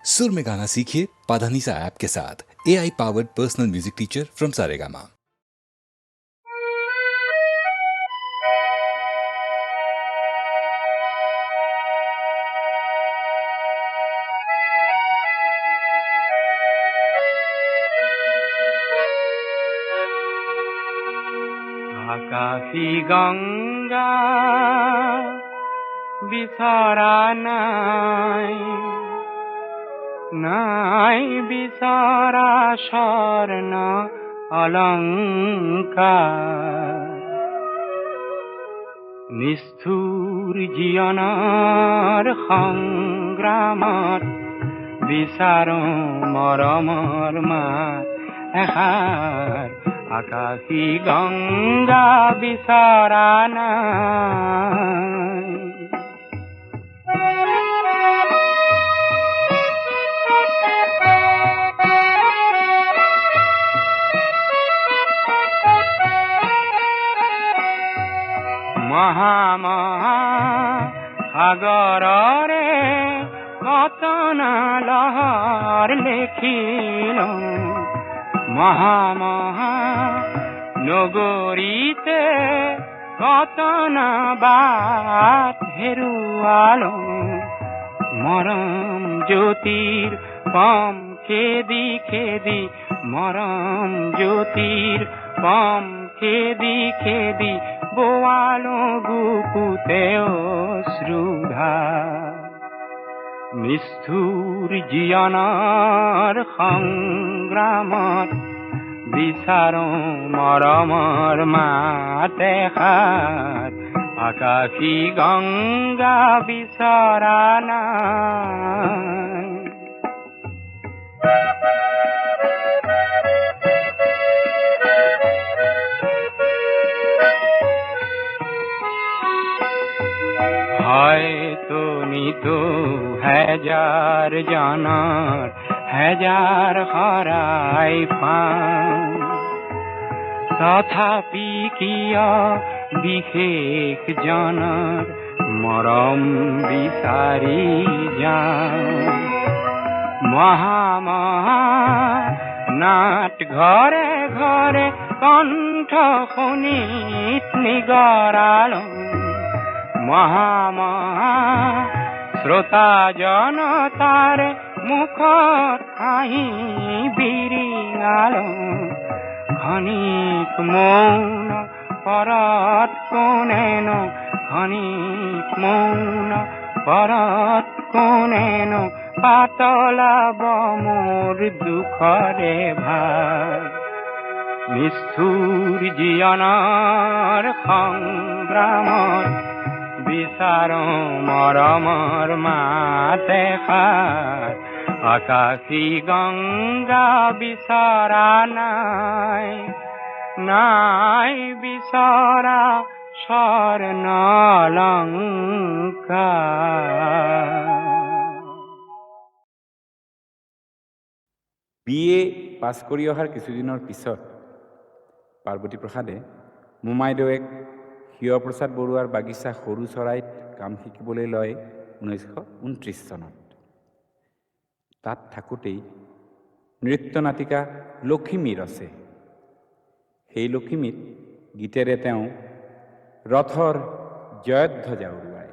सुर में गाना सीखिए पाधानीसा ऐप के साथ। AI powered personal music teacher from Saregama. আকাশী গঙ্গা বিছরা নাই, নাই বিছরা স্বর্ণ অলঙ্কার। নিষ্ঠুর জীবনৰ সংগ্ৰামত বিচাৰো মৰমৰ মাত এষাৰ। আকাশী গঙ্গা বিছৰা নাই। মহা মহা সাগৰৰে কতনা লহৰ লেখিল, মহা মহা নগৰীতে কতনা বাট হেৰুৱালো। মৰম জ্যোতিৰ পম খেদি খেদি, মৰম জ্যোতিৰ পম খেদি খেদি বোৱালো বুকুতে অশ্ৰুধাৰ। নিষ্ঠুৰ জীৱনৰ সংগ্ৰামত বিচাৰো মৰমৰ মাত এষাৰ। আকাশী গঙ্গা বিছৰা নাই। হয়তো নিতো হাজাৰ জনৰ হাজাৰ হৰাই পাওঁ, তথাপি কিয় বিশেষ জনৰ মৰম বিচাৰি যাওঁ। মহা মহা নাট ঘৰে ঘৰে কণ্ঠ শুনিত নিগৰালো। মহা মহা শ্ৰোতা জনতাৰে মুখত হাঁহি বিৰিঙালো। ক্ষণিক মৌন পৰত কোনেনো, ক্ষণিক মৌন পৰত কোনেনো পাতলাব মোৰ দুখৰে ভাৰ। নিষ্ঠুৰ জীৱনৰ সংগ্ৰামত বিচাৰো মৰমৰ মাত এষাৰ। আকাশী গঙ্গা বিছৰা নাই, নাই বিছৰা স্বৰ্ণ অলংকাৰ। BA পাছ কৰি অহাৰ কিছুদিনৰ পিছত পাৰ্বতী প্ৰসাদে মোমাইদেউক শিৱপ্ৰসাদ বৰুৱাৰ বাগিচা সৰু চৰাইত কাম শিকিবলৈ লয় 1929 চনত। তাত থাকোঁতেই নৃত্য নাটিকা লখিমী ৰচে। সেই লখিমীত গীতেৰে তেওঁ ৰথৰ জয়ধ্বজা উৰুৱায়।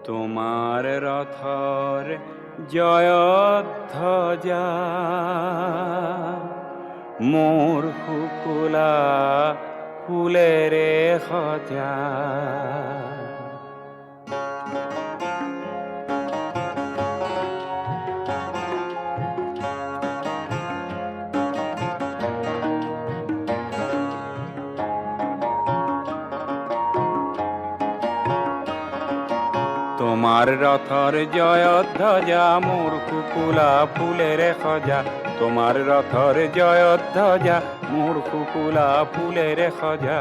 তোমার রথর জয়ধ্বজা মোর শুকুলা ফুলেরে সজা। তোমার রথর জয়ধ্বজা মোর কুকুলা ফুলের সজা। তোমার রথর জয়ধ্বজা মোর কুকুলা ফুলের সজা।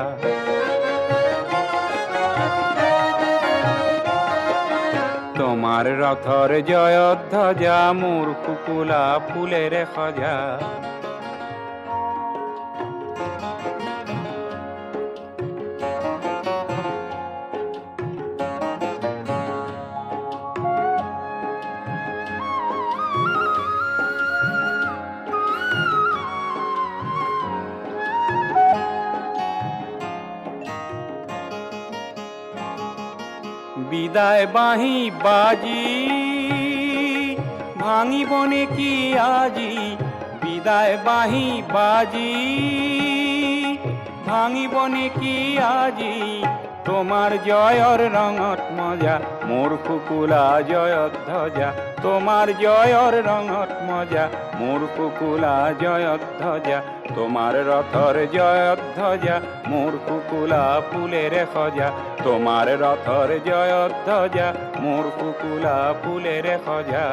তোমার রথর জয় ধ্বজা মোর কুকুলা ফুলের খজা বিদায় বাহি বাজি ভাঙিবনে কি আজি বিদায় বাহি বাজি ভাঙিবনে কি আজি তোমার জয়র রঙত মজা মোর কুকুলা জয় ধ্বজা তোমার জয়র রঙত মজা মোর কুকুলা জয় ধ্বজা তোমার রথর জয় ধ্বজা মোর কুকুলা ফুলের খজা তোমার রথর জয় ধ্বজা মোর কুকুলা ফুলের খজা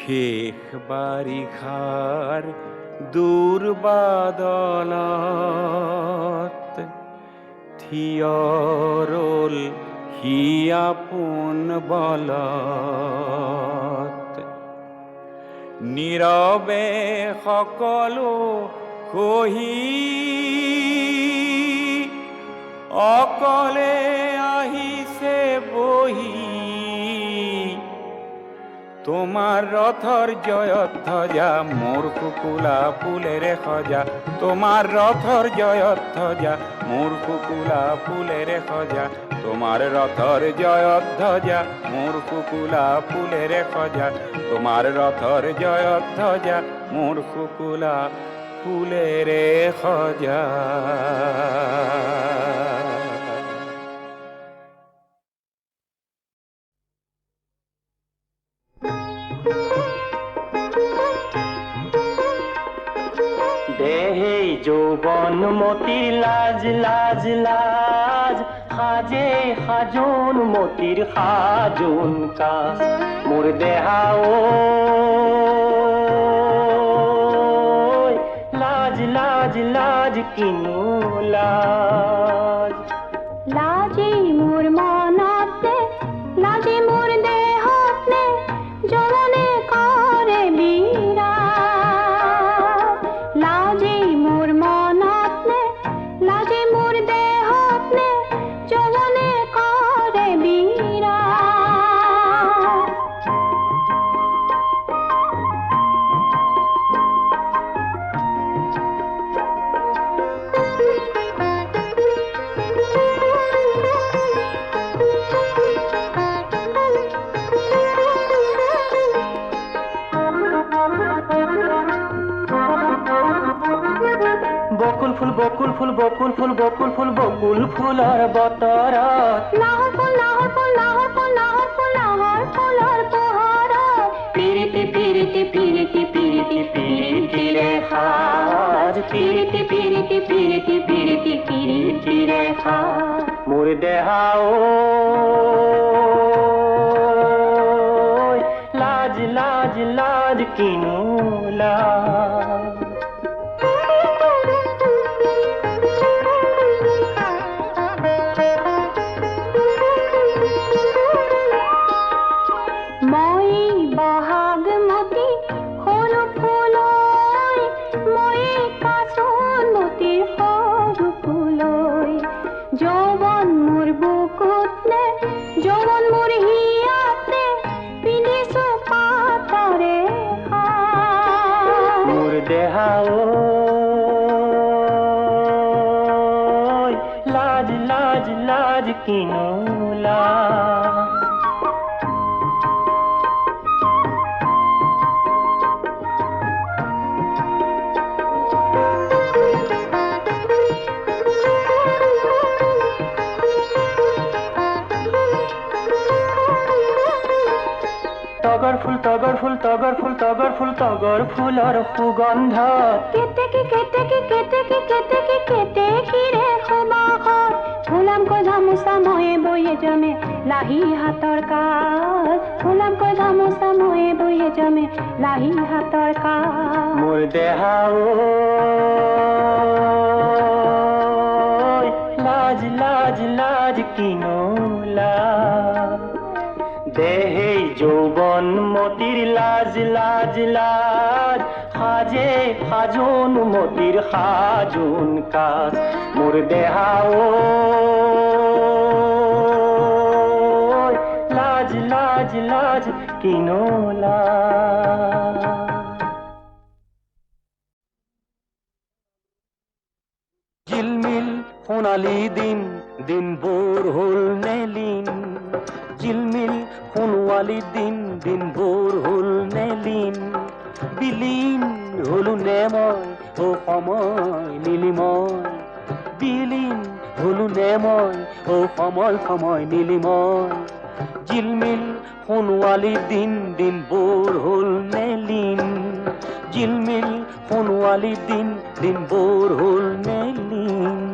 শেখ বারিখার দুর্বাদলত থিয়রল হিয়াপুন বলত নীৰৱে সকলো কহি অকলে আহিছে বহি তোমার রথর জয় ধ্বজা মোর কুকুলা ফুলের খজা তোমার রথর জয় ধ্বজা মোর কুকুলা ফুলের খজা তোমার রথর জয় ধ্বজা মোর কুকুলা ফুলের খজা তোমার রথর জয় ধ্বজা মোর কুকুলা ফুলের খজা দেহে যৌবন মতির লাজ লাজ লাজ হাজে হাজন মতির হাজন কাজ মোর দেহাও লাজ লাজ লাজ কিনু লাজ লাজে মোর মনতে লাজে মোর দেহতে জননে করে বিরাজ লাজে মোর মনতে লাজে মোর দেহতে জননে করে বিরাজ বকুল ফুল বকুল ফুল বকুল ফুল বকুল ফুল বকুল ফুলার বতৰত লাহর ফুল লাহর ফুল লাহর ফুল লাহর ফুল লাহর ফুলর বহরত পিরিতি পিরিতি পিরিতি পিরিতি পিরিতি রে হাজ পিরিতি পিরিতি পিরিতি পিরিতি পিরিতি রে হাজ মোর দেহাও লাজ লাজ লাজ কিনু লাজ মই বহাগ মতি সৰু ফুলৈ মই কাচন মতিৰ সৰু ফুলৈ যৌৱন মোৰ বুকুত নে যৌৱন মোৰ হিয়াতে পিন্ধিছো পাতৰে মোৰ দেহাও লাজ লাজ লাজ কিনু লাজ তগৰ ফুল তগৰ ফুল তগৰ ফুল তগৰ ফুল তগৰ ফুলৰ সুগন্ধ কেতেকী কেতেকী কেতেকী কেতেকী কেতেকীৰে সমাহাৰ ফুলামকৈ গামোচা ময়ে বয়ে জমে লাহি হাতৰ কাজ ফুলামকৈ গামোচা ময়ে বয়ে জমে লাহি হাতৰ কাজ মোৰ দেহা লাজ লাজ লাজ কিনোলা দেহে যৌবন মতিৰ লাজ লাজ লাজ সাজে সাজোন মতিৰ সাজোন কাজ মোৰ দেহা লাজ লাজ লাজ কিনোলা জিলমিল সোণালী দিন দিনবোৰ হ'ল নেলিন জিলমিল সোণোৱালী দিন দিনবোৰ হ'ল নেলিন বিলীন হলো নে মই ও সময় নীলিময় বিলীন হলো নে মই ও সময় সময় নীলিময় জিলমিল সোণোৱালী দিন দিনবোৰ হ'ল নেলিন জিলমিল সোণোৱালী দিন দিনবোৰ হ'ল নেলিন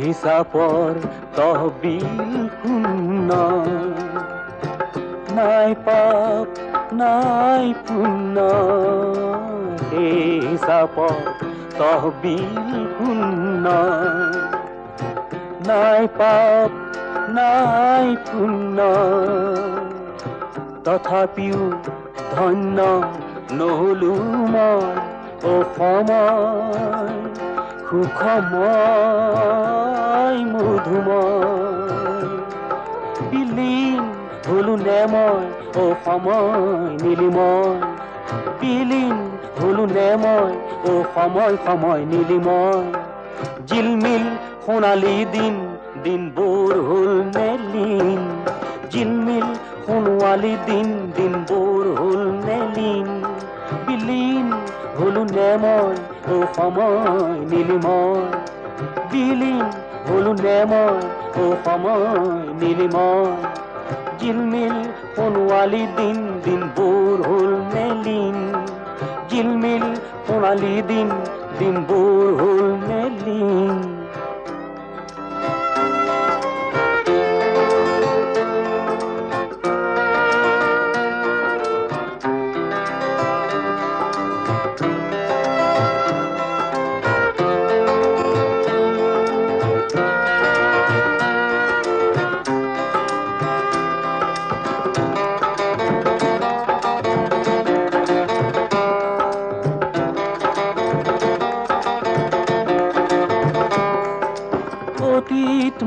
হিসাপৰ তহবিল শূন্য নাই পাপ নাই পুণ্য হিসাপৰ তহবিল শূন্য নাই পাপ নাই পুণ্য তথাপিও ধন্য নহলো মই অসময় সুখময় মধুময় বিলীন হলো নে মই ও সময় নীলিময় বিলীন হলো নে মই ও সময় সময় নীলিময় জিলমিল সোণালী দিন দিনবোৰ হ'ল নেলিন জিলমিল সোণোৱালী দিন দিনবোৰ হ'ল নেলিন বিলীন হলো নে মই ও সময় নীলিময় বিলীন হলো নে মই ও সময় নীলিময় জিলমিল সোণোৱালী দিন দিনবোৰ হ'ল নেলিন জিলমিল সোণালী দিন দিনবোৰ হ'ল নেলিন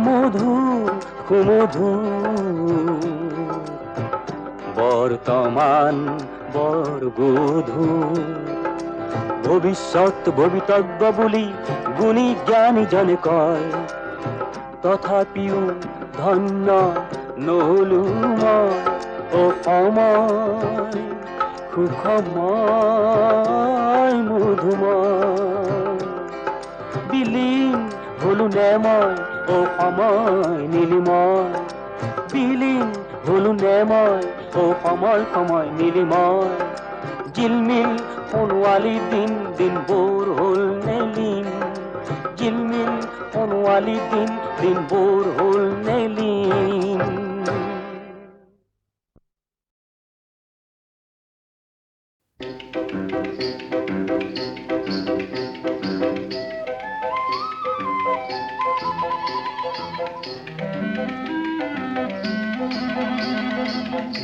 মধুর কুমধুর বর্তমান বরগধুর ভবিষ্যৎ ভবিতব্য বুলি গুণী জ্ঞানী জনে কয় তথাপিও ধন্য নহলো মই অসময় সুখময় মধুময় বিলীন হলো নে মই ও সময় নীলিময় বিলীন হলো নে মই ও সময় সময় নীলিময় জিলমিল সোণোৱালী দিন দিনবোৰ হ'ল নেলিন জিলমিল সোণোৱালী দিন দিনবোৰ হ'ল নেলিন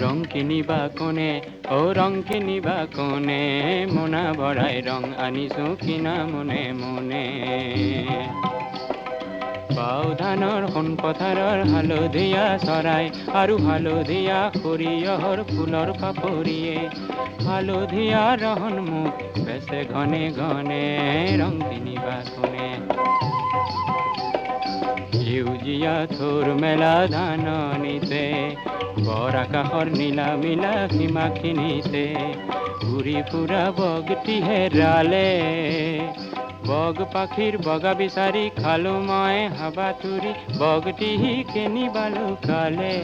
ৰং কিনিবা কোনে অ ৰং কিনিবা কোনে মোনা ভৰাই ৰং আনিছো কিনা মনে মনে বাও ধানৰ সোণ পথাৰৰ হালধীয়া চৰাই আৰু হালধীয়া সৰিয়হৰ ফুলৰ পাপৰিয়ে হালধীয়া ৰহন মোক বেচে ঘনে ঘনে ৰং কিনিবা কোনে সেউজীয়া থোৰ মেলা ধাননিতে বৰ আকাশৰ নীলা মিলা সীমাখিনিতে ঘূৰি ফুৰা বগটি হেৰালে বগ পাখিৰ বগা বিচাৰি খালো মই হাবাথুৰি বগটি কেনিবা লুকালে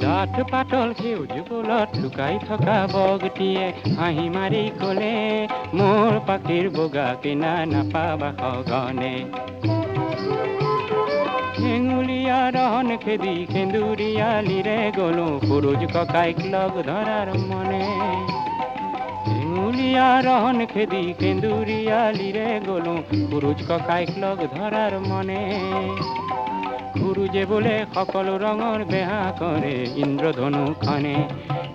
ডাঠ পাতল সেউজ ফুলত লুকাই থকা বগটিয়ে হাঁহি মাৰি কলে মোৰ পাখিৰ বগা কিনা নাপাবা সঘনে হেঙুলীয়া ৰহন খেদি সেন্দুৰীয়ালিৰে গলো সৰুজ ককাইক লগ ধৰাৰ মনে হেঙুলীয়া ৰহন খেদি সেন্দুৰীয়ালিৰে গলো সৰুজ ককাইক লগ ধৰাৰ মনে গুৰুজে বোলে সকলো ৰঙৰ বেহা কৰে ইন্দ্ৰধনুখনে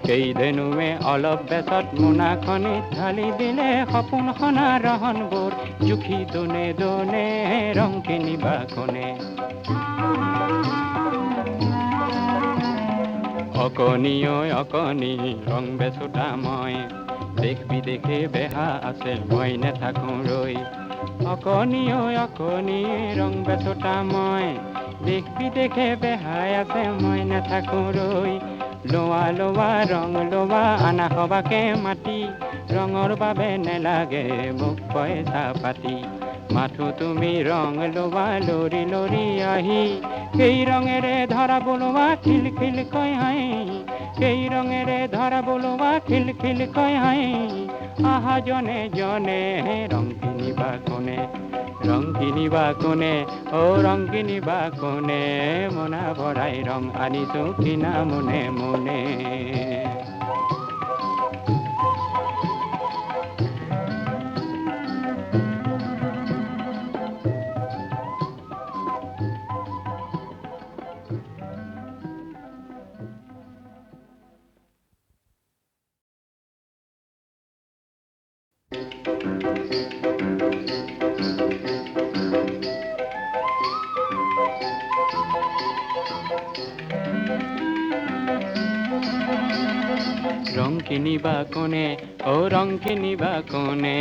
সেই ধেনুৱে অলপ বেচত মোনাখনি ঢালি দিলে সপোন সনা ৰহনবোৰ জুখি দোনে দোনে ৰং কিনিবা কোনে অকণি ঐ অকণি ৰং বেচোতা মই দেশ বিদেশে বেহা আছে মই নেথাকো ৰৈ অকণি ঐ অকণি ৰং বেচোতা মই দেশ বিদেশে বেহাই আছে মই নেথাকো ৰৈ লোৱা লোৱা ৰং লোৱা আনা সবাকে মাতি ৰঙৰ বাবে নেলাগে মোক পইচা পাতি মাথো তুমি ৰং লোৱা লৰি লৰি আহি সেই ৰঙেৰে ধৰা বোলোৱা খিল খিল কৈ হাঁহি সেই ৰঙেৰে ধৰা বোলোৱা খিল খিল কৈ হাঁহি আহা জনে জনে ৰং কিনিবা কোনে ৰং কিনিবা কোনে ৰং কিনিবা কোনে মোনা ভৰাই ৰং আনিছো কিনা মনে মনে ৰং কিনিবা কোনে ৰং কিনিবা কোনে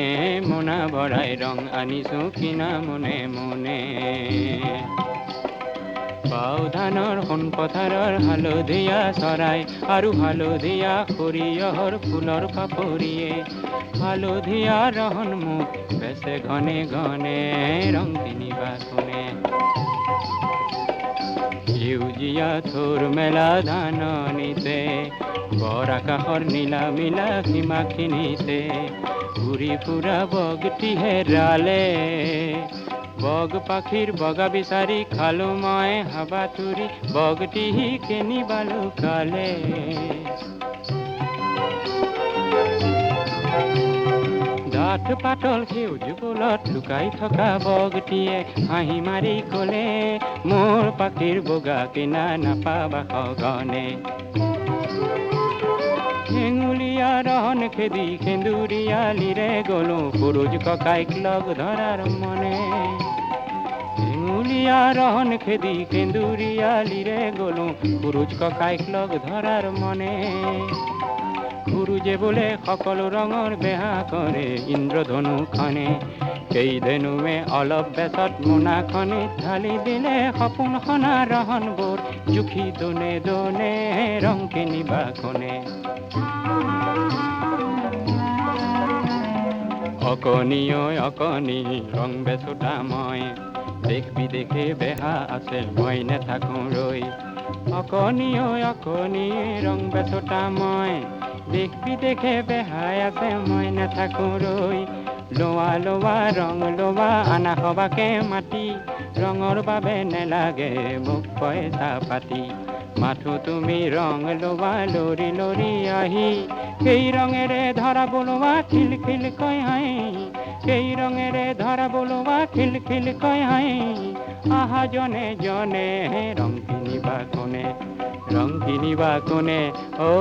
মোনা ভৰাই ৰং আনিছো কিনা মনে মনে বাও ধানৰ সোণ পথাৰৰ হালধীয়া চৰাই আৰু হালধীয়া সৰিয়হৰ ফুলৰ পাপৰিয়ে হালধীয়া ৰহন মোক বেচে ঘনে ঘনে ৰং কিনিবা কোনে সেউজীয়া থোৰ মেলা ধাননিতে বৰ আকাশৰ নীলা মিলা সীমাখিনিতে ঘূৰি ফুৰা বগটি হেৰালে বগ পাখিৰ বগা বিচাৰি খালো মই হাবাথুৰি বগটি কেনিবা লুকালে ডাঠ পাতল সেউজ ফুলত লুকাই থকা বগটিয়ে হাঁহি মাৰি কলে মোৰ পাখিৰ বগা কিনা নাপাবা সঘনে হেঙুলীয়া ৰহন খেদি সেন্দুৰীয়ালিৰে গলো সৰুজ ককাইক লগ ধৰাৰ মনে হেঙুলীয়া ৰহন খেদি সেন্দুৰীয়ালিৰে গলো সৰুজ ককাইক লগ ধৰাৰ মনে গুৰুজে বোলে সকলো ৰঙৰ বেহা কৰে ইন্দ্ৰধনুখনে সেই ধেনুৱে অলপ বেচত মোনাখনি ঢালি দিলে সপোন সনা ৰহনবোৰ জুখি দোনে দোনে ৰং কিনিবা কোনে অকণি ঐ অকণি ৰং বেচোতা মই দেশ বিদেশে বেহা আছে মই নেথাকো ৰৈ অকণি ঐ অকণি ৰং বেচোতা মই দেশ বিদেশে বেহাই আছে মই নেথাকো ৰৈ লোৱা লোৱা ৰং লোৱা আনা সবাকে মাতি ৰঙৰ বাবে নেলাগে মোক পইচা পাতি মাথো তুমি ৰং লোৱা লৰি লৰি আহি সেই ৰঙেৰে ধৰা বোলোৱা খিল খিল কৈ হাঁহি সেই ৰঙেৰে ধৰা বোলোৱা খিল খিল কৈ হাঁহি আহা জনে জনে ৰং কিনিবা কোনে ৰং কিনিবা কোনে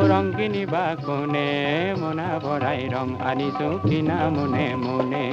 ৰং কিনিবা কোনে মোনা ভৰাই ৰং আনিছো কিনা মনে মনে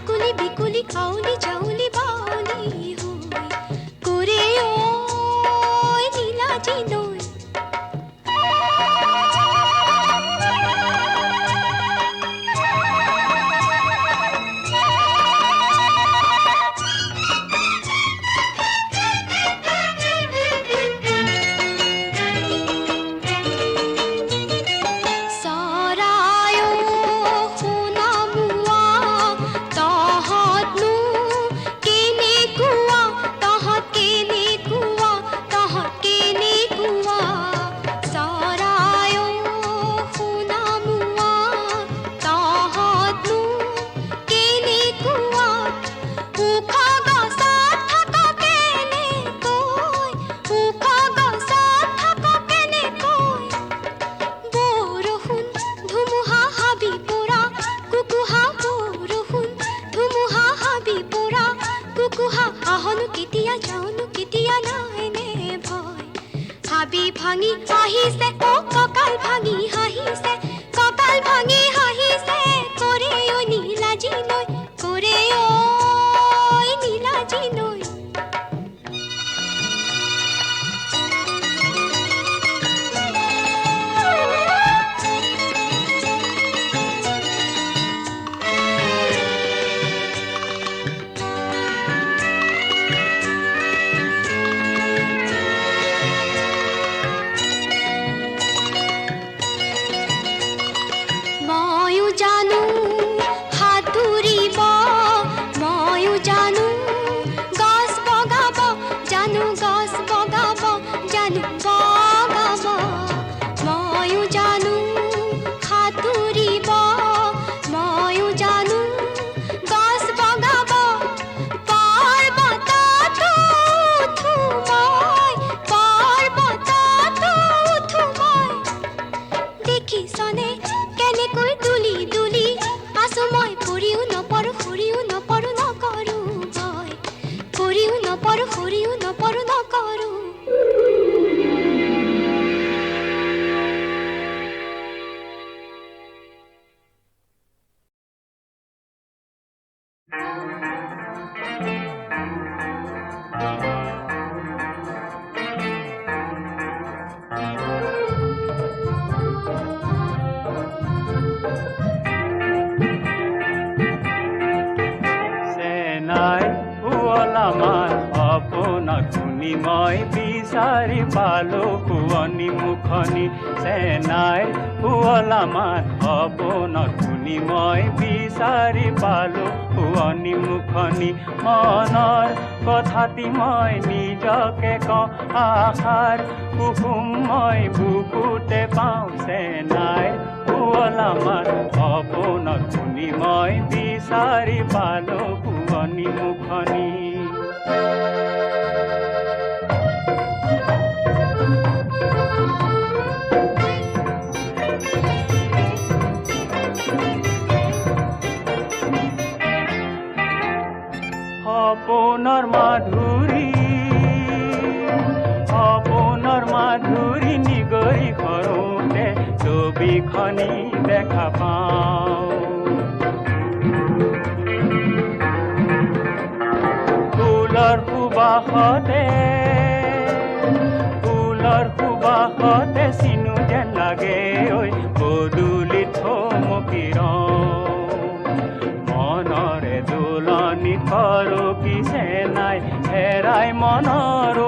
আকুলি বিকুলি আউলি চাউলি বাউলি হই করে ওই নীলাজি নই ভাঙি আহিছে ও ককাল ভাঙি হাহিছে ককাল ভাঙি হাহিছে করে ও নীলাজি নই করে ও নীলাজি নই মই বিচাৰি পালো শুৱনি মুখনি চেনাই শুৱলামান সপোনত শুনি মই বিচাৰি পালো শুৱনি মুখনি মনৰ কথাটি মই নিজকে কওঁ আশাৰ কুসুম মই বুকুতে পাওঁ চেনাই শুৱলামান সপোনত শুনি মই বিচাৰি পালো শুৱনি মুখনি সপোনৰ মাধুৰী নিগৰি সৰুতে ছবিখনি দেখা পাওঁ ফুলৰ সুবাসতে চিনো যেন লাগে ঐ গধূলি থমকি মনৰে দোলনি কৰো কি চেনাই হেৰাই মনৰো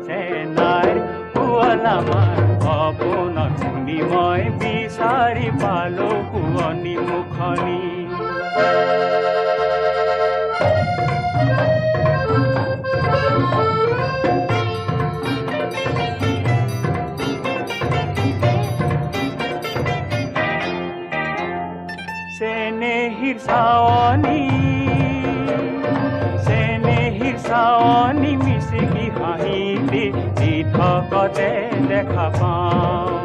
চেনাইৰ শুৱলামান সপোনত শুনি মই বিচাৰি পালো শুৱনি মুখনি চেনেহীৰ চাৱনী মিচিকি হাঁহিলি দিঠকতে দেখা পাওঁ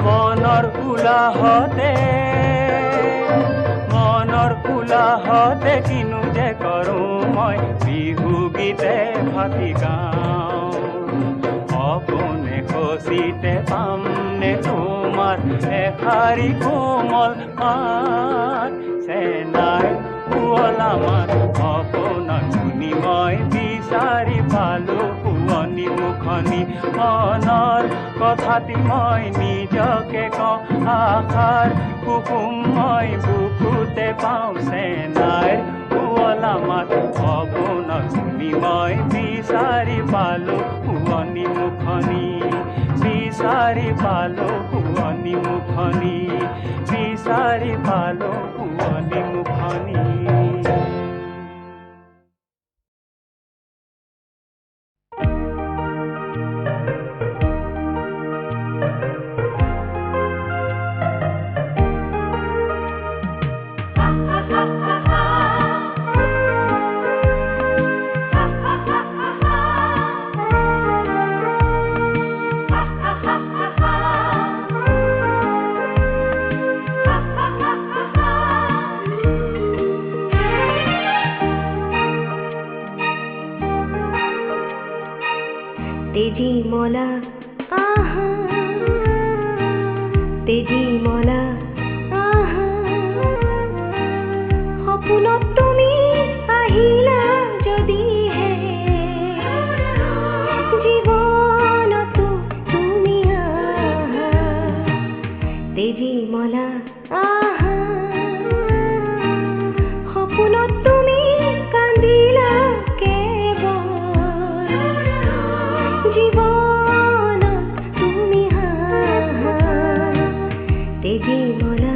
মনৰ কোলাহতে কিনো যে কৰোঁ মই বিহু গীতে ভাতি গাওঁ অপোনে কচিতে পাম নে আমাৰ এখাৰি কোমল মাত চেনাই শুৱল আমাৰ সপোনত শুনি মই বিচাৰি পালো শুৱনি মুখনি মনৰ কথাটি মই নিজকে কওঁ আশাৰ কুসুম মই বুকুতে পাওঁ চেনাইৰ শুৱল আমাৰ সপোনত শুনি মই বিচাৰি পালো শুৱনি মুখনি বিচাৰি পালো শুৱনি মুখনি বিচাৰি পালো শুৱনি মুখনি তেজি মলা আহা তেজি মলা আহা সপোনত তুমি আহিলা যদিহে জীৱনতো তুমি আহা তেজি মলা আহা সপোনত তুমি কান্দিলা জীবনত তুমি আহা তেজি মলা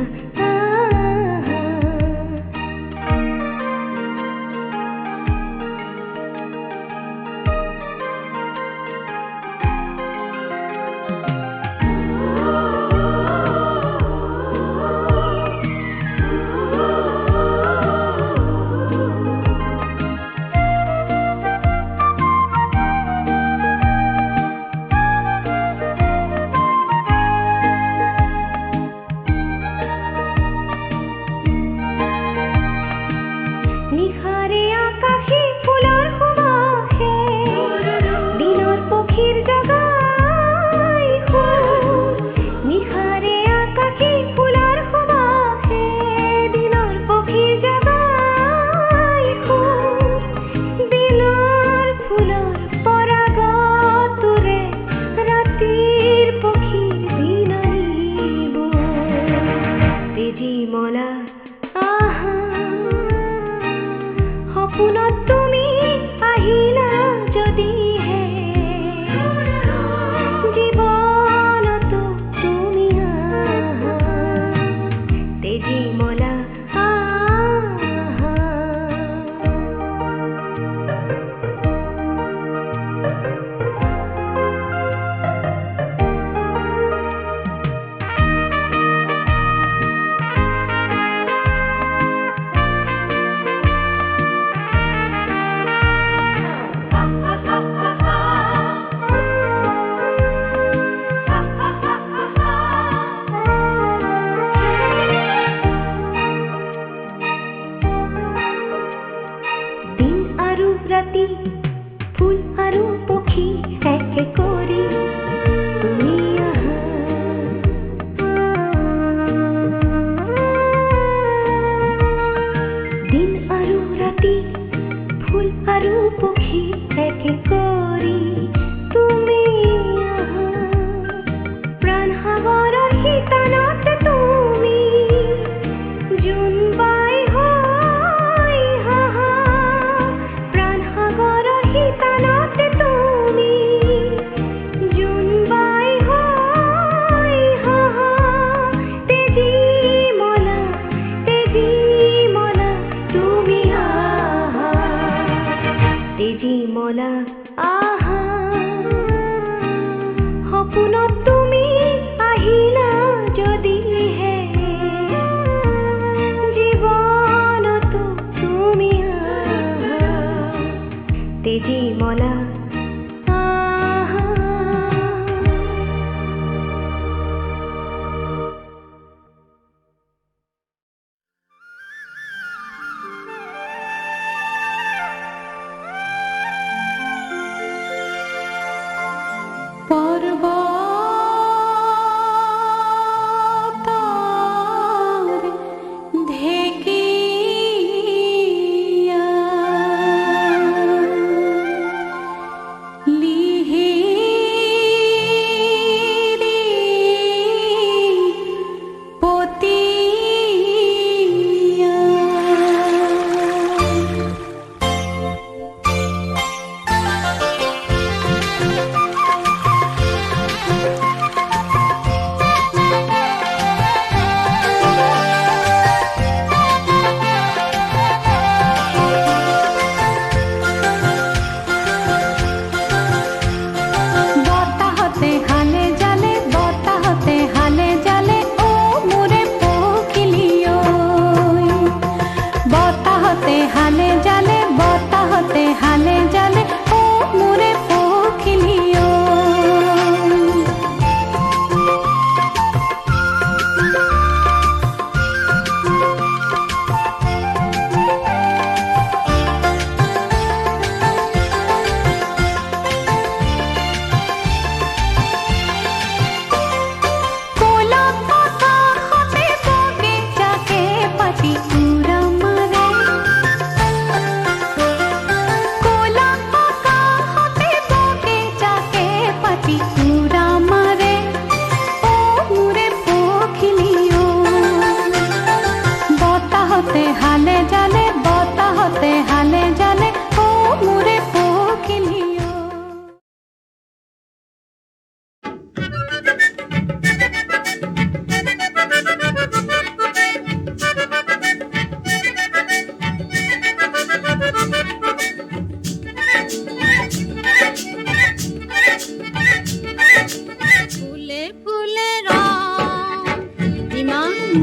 সপোনত তুমি আহিলা যদিহে জীৱনতো তুমি আহা তেজি মলা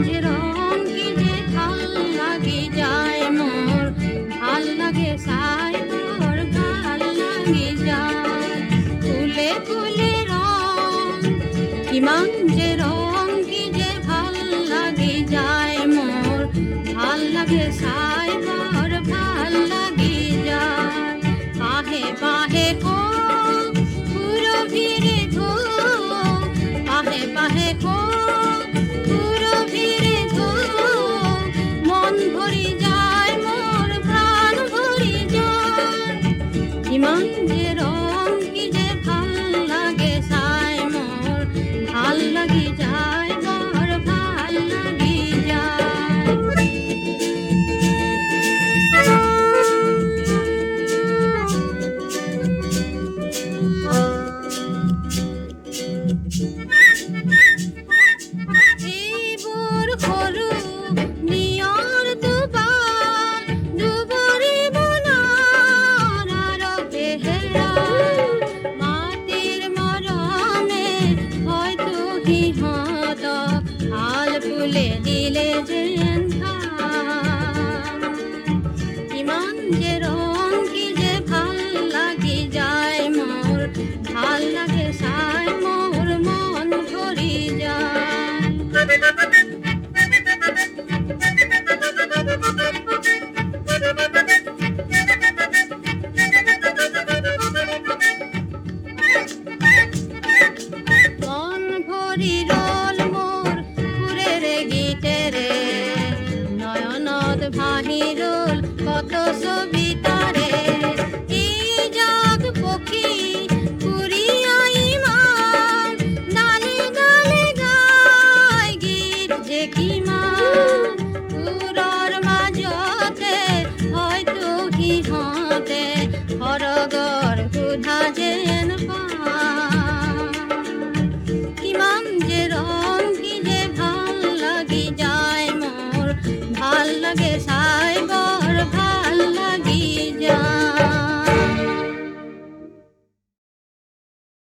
যে রং কি যে ভাল লাগি যায় মোর, ভাল লাগে চাই মোর ভাল লাগি যায়। ফুলে ফুলে রং কিমান যে রং কি যে ভাল লাগি যায় মোর, ভাল লাগে চাই মোর ভাল লাগি যায়। বাহে বাহে কো পুরভিরে ধো, বাহে বাহে কো পুরভিরে ধো, মন ভরি যায় মোর প্রাণ ভরি যায়। ইমান যে রং কি যে ভাল লাগে চাই মোর, ভাল লাগি যায় মোর ভাল লাগি যায়। এইবোৰ সৰু নিয়ৰ দুবাৰ, দুবৰি মনৰ আৰু বেহেৰা, মাটিৰ মৰমে হয়তো সিহঁতক ভাল ফুলে দিলে যেন ভাল। ইমান যে ৰং কি যে ভাল লাগি যায় মোৰ, ভাল লাগে চাই মোৰ মন ভৰি যায়। মন ভৰি ৰল মোৰ সুৰেৰে গীতেৰে, নয়নত ভাহি ৰল কত ছবিতা